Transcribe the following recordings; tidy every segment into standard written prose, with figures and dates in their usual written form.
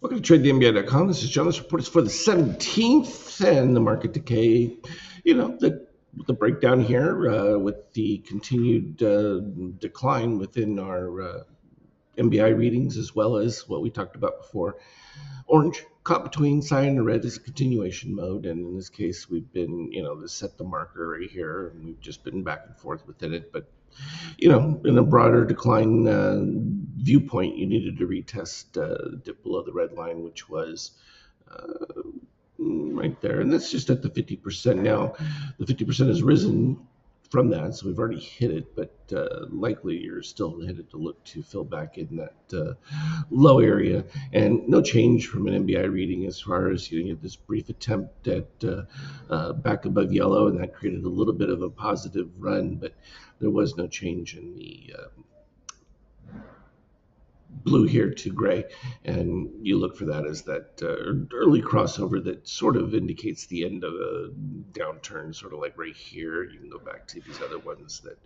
Welcome to TradeTheMBA.com. This is John. This report is for the 17th, and the market decay. The breakdown here with the continued decline within our MBI readings, as well as what we talked about before. Orange caught between cyan and red is a continuation mode, and in this case, we've been, this set the marker right here, and we've just been back and forth within it. But in a broader decline viewpoint, you needed to retest dip below the red line, which was uh, right there. And that's just at the 50% now. The 50% has risen from that, so we've already hit it, but likely you're still headed to look to fill back in that low area. And no change from an MBI reading as far as you had this brief attempt at back above yellow, and that created a little bit of a positive run, but there was no change in the blue here to gray, and you look for that as that early crossover that sort of indicates the end of a downturn, sort of like right here. You can go back to these other ones that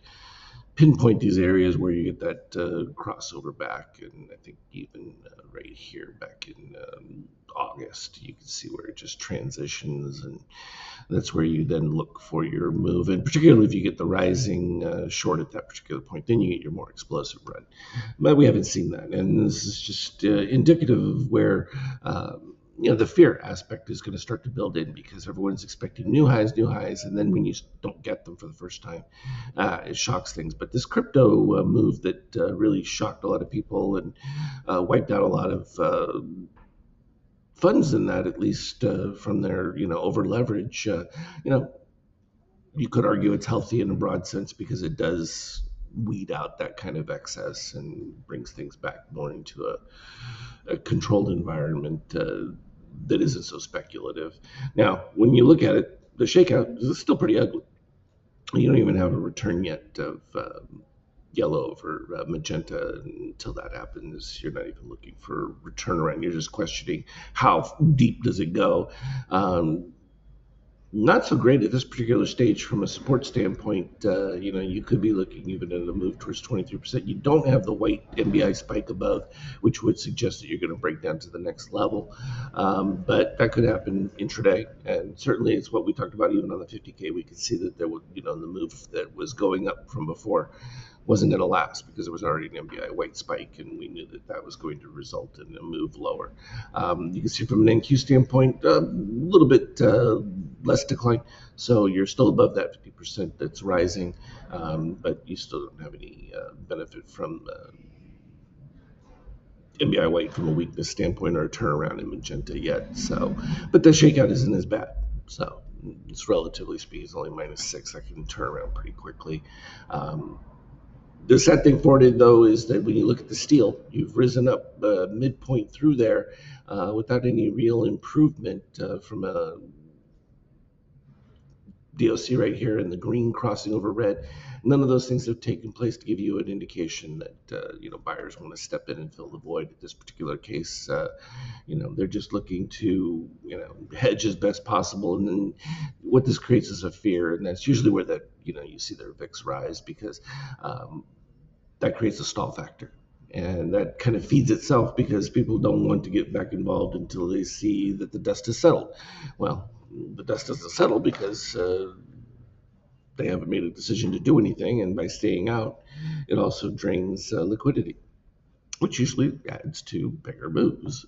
pinpoint these areas where you get that crossover back, and I think even right here back in August, you can see where it just transitions, and that's where you then look for your move. And particularly if you get the rising short at that particular point, then you get your more explosive run. But we haven't seen that, and this is just indicative of where. The fear aspect is going to start to build in because everyone's expecting new highs, and then when you don't get them for the first time, it shocks things. But this crypto move that really shocked a lot of people and wiped out a lot of funds in that, at least from their over leverage. You could argue it's healthy in a broad sense because it does weed out that kind of excess and brings things back more into a controlled environment that isn't so speculative. Now, when you look at it, the shakeout is still pretty ugly. You don't even have a return yet of yellow over magenta. Until that happens, you're not even looking for return around. You're just questioning how deep does it go. Not so great at this particular stage from a support standpoint. You could be looking even at a move towards 23%. You don't have the white MBI spike above, which would suggest that you're going to break down to the next level. But that could happen intraday, and certainly it's what we talked about even on the 50K. We could see that there was, the move that was going up from before wasn't going to last because there was already an MBI white spike, and we knew that that was going to result in a move lower. You can see from an NQ standpoint, a little bit less decline. So you're still above that 50% that's rising, but you still don't have any benefit from MBI white from a weakness standpoint or a turnaround in magenta yet. So, but the shakeout isn't as bad. So it's relatively speed. It's only -6. I can turn around pretty quickly. The sad thing for it, though, is that when you look at the steel, you've risen up midpoint through there without any real improvement from a DOC right here and the green crossing over red. None of those things have taken place to give you an indication that buyers want to step in and fill the void. In this particular case, they're just looking to hedge as best possible, and then what this creates is a fear, and that's usually where that you see their VIX rise because that creates a stall factor. And that kind of feeds itself because people don't want to get back involved until they see that the dust has settled. Well, the dust doesn't settle because they haven't made a decision to do anything, and by staying out, it also drains liquidity, which usually adds to bigger moves.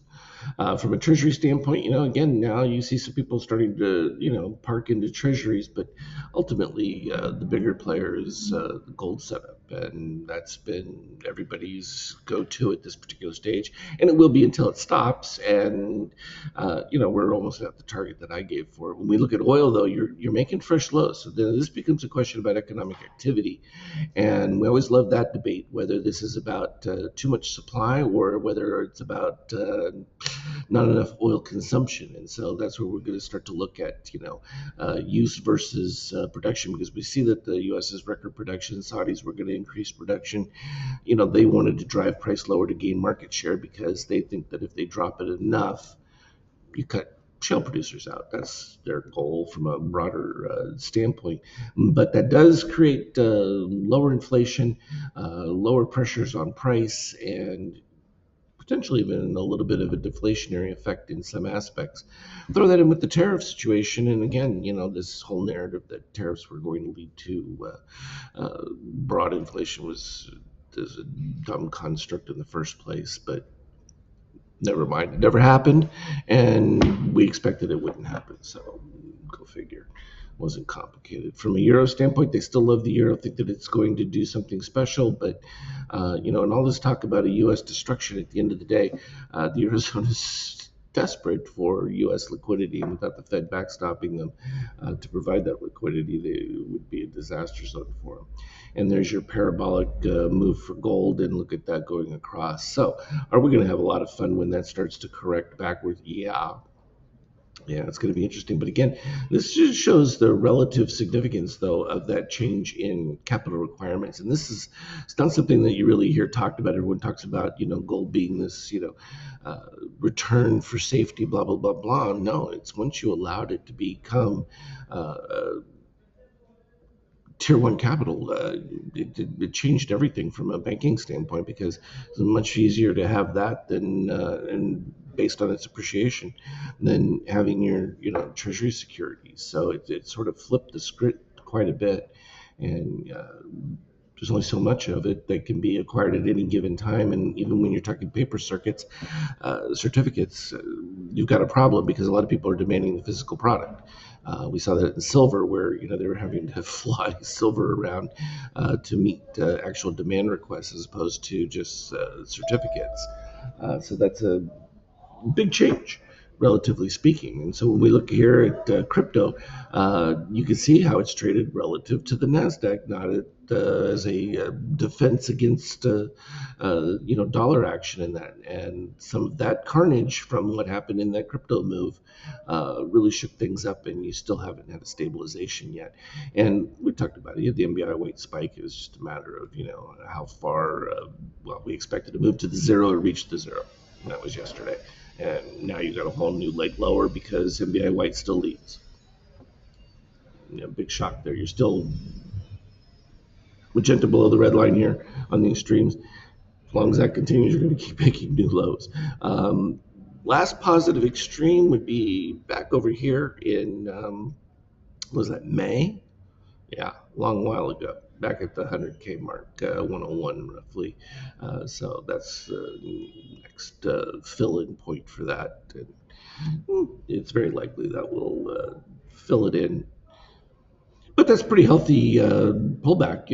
From a treasury standpoint, again, now you see some people starting to, park into treasuries, but ultimately the bigger player is the gold setup. And that's been everybody's go-to at this particular stage. And it will be until it stops. And, we're almost at the target that I gave for it. When we look at oil, though, you're making fresh lows. So then this becomes a question about economic activity. And we always love that debate, whether this is about too much supply or whether it's about not enough oil consumption. And so that's where we're going to start to look at, use versus production, because we see that the U.S. is record production. Saudis were going to increase production. They wanted to drive price lower to gain market share because they think that if they drop it enough, you cut shale producers out. That's their goal from a broader standpoint. But that does create lower inflation, lower pressures on price, and potentially even a little bit of a deflationary effect in some aspects. Throw that in with the tariff situation, and again, this whole narrative that tariffs were going to lead to broad inflation is a dumb construct in the first place, but never mind. It never happened, and we expected it wouldn't happen. So go figure. It wasn't complicated. From a euro standpoint, they still love the euro, think that it's going to do something special. But and all this talk about a U.S. destruction, at the end of the day, the eurozone is desperate for U.S. liquidity, and without the Fed backstopping them to provide that liquidity, they would be a disaster zone for them. And there's your parabolic move for gold, and look at that going across. So, are we going to have a lot of fun when that starts to correct backwards? Yeah, it's going to be interesting. But again, this just shows the relative significance, though, of that change in capital requirements. And it's not something that you really hear talked about. Everyone talks about, gold being this, return for safety, blah, blah, blah, blah. No, it's once you allowed it to become tier one capital, it changed everything from a banking standpoint, because it's much easier to have that than and based on its appreciation than having your treasury securities. So it sort of flipped the script quite a bit, and there's only so much of it that can be acquired at any given time. And even when you're talking paper certificates, you've got a problem, because a lot of people are demanding the physical product. We saw that in silver, where they were having to fly silver around to meet actual demand requests as opposed to just certificates. So that's a big change, relatively speaking. And so when we look here at crypto, you can see how it's traded relative to the Nasdaq, not as a defense against dollar action in that. And some of that carnage from what happened in that crypto move really shook things up, and you still haven't had a stabilization yet. And we talked about it. The MBI weight spike is just a matter of how far. We expected to move to the zero or reach the zero. And that was yesterday. And now you got a whole new leg lower because MBI White still leads. Big shock there. You're still magenta below the red line here on the extremes. As long as that continues, you're going to keep making new lows. Last positive extreme would be back over here in, was that May? Yeah, a long while ago, back at the 100K mark, 101 roughly. So that's the next fill-in point for that. And it's very likely that will fill it in. But that's pretty healthy pullback,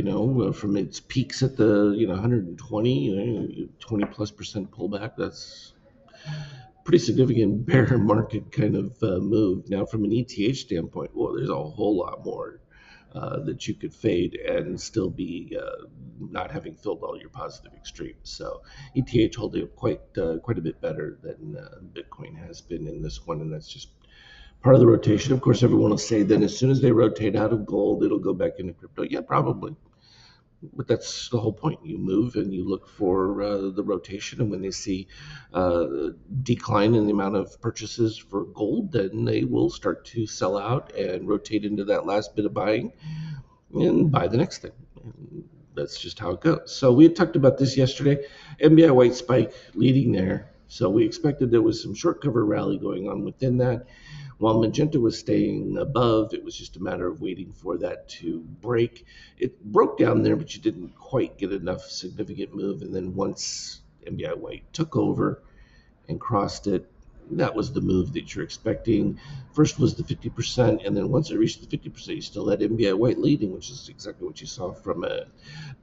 from its peaks at the 120, 20+% pullback. That's pretty significant bear market kind of move. Now, from an ETH standpoint, well, there's a whole lot more that you could fade and still be not having filled all your positive extremes. So ETH holding up quite a bit better than Bitcoin has been in this one, and that's just part of the rotation. Of course, everyone will say then as soon as they rotate out of gold, it'll go back into crypto. Yeah, probably. But that's the whole point. You move and you look for the rotation, and when they see decline in the amount of purchases for gold, then they will start to sell out and rotate into that last bit of buying and buy the next thing. And that's just how it goes. So we had talked about this yesterday. MBI white spike leading there. So we expected there was some short cover rally going on within that. While magenta was staying above, it was just a matter of waiting for that to break. It broke down there, but you didn't quite get enough significant move. And then once MBI white took over and crossed it, that was the move that you're expecting. First was the 50%, and then once it reached the 50%, you still had MBI white leading, which is exactly what you saw from a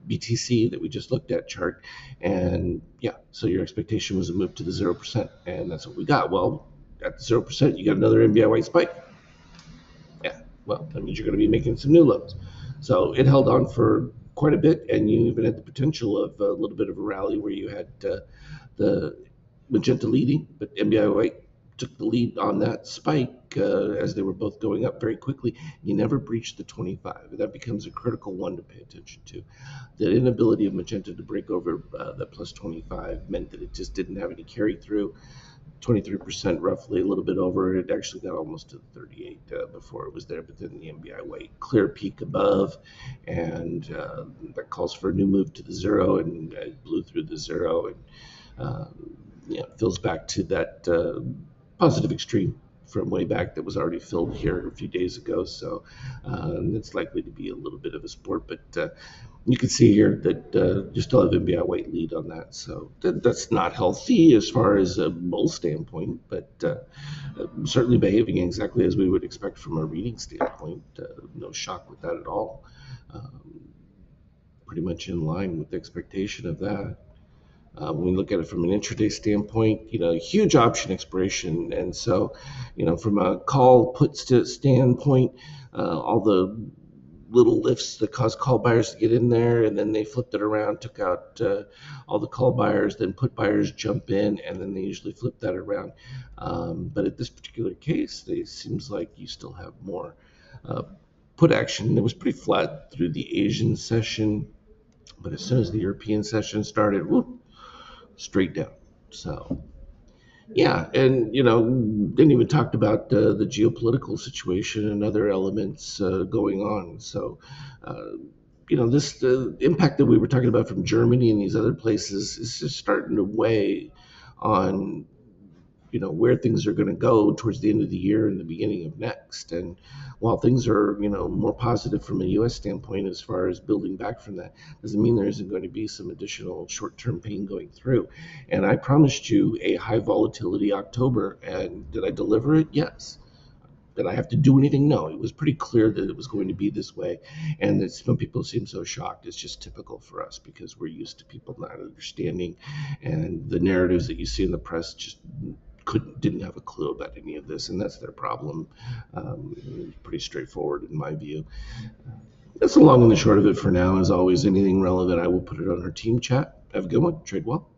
BTC that we just looked at chart. And yeah, so your expectation was a move to the 0%, and that's what we got. Well, at the 0%, you got another MBI white spike. Yeah, well, that means you're going to be making some new lows. So it held on for quite a bit, and you even had the potential of a little bit of a rally where you had the magenta leading, but MBI white took the lead on that spike as they were both going up very quickly. You never breached the 25. That becomes a critical one to pay attention to. The inability of magenta to break over that plus 25 meant that it just didn't have any carry through. 23% roughly, a little bit over. It actually got almost to 38 before it was there, but then the MBI white clear peak above, and that calls for a new move to the zero, and it blew through the zero, and fills back to that positive extreme from way back that was already filled here a few days ago. So it's likely to be a little bit of a sport, but you can see here that you still have NBI weight lead on that. So that's not healthy as far as a bull standpoint, but certainly behaving exactly as we would expect from a reading standpoint. No shock with that at all. Um, Pretty much in line with the expectation of that. When we look at it from an intraday standpoint, huge option expiration. And so, from a call put standpoint, all the little lifts that caused call buyers to get in there, and then they flipped it around, took out all the call buyers, then put buyers jump in, and then they usually flip that around. But at this particular case, it seems like you still have more put action. It was pretty flat through the Asian session, but as soon as the European session started, whoop, straight down. So yeah, and didn't even talk about the geopolitical situation and other elements going on. So this impact that we were talking about from Germany and these other places is just starting to weigh on where things are going to go towards the end of the year and the beginning of next. And while things are more positive from a U.S. standpoint as far as building back from that, doesn't mean there isn't going to be some additional short-term pain going through. And I promised you a high volatility October, and did I deliver it? Yes. Did I have to do anything? No. It was pretty clear that it was going to be this way, and that some people seem so shocked. It's just typical for us because we're used to people not understanding, and the narratives that you see in the press just didn't have a clue about any of this, and that's their problem. Pretty straightforward in my view. That's the long and the short of it for now. As always, anything relevant, I will put it on our team chat. Have a good one. Trade well.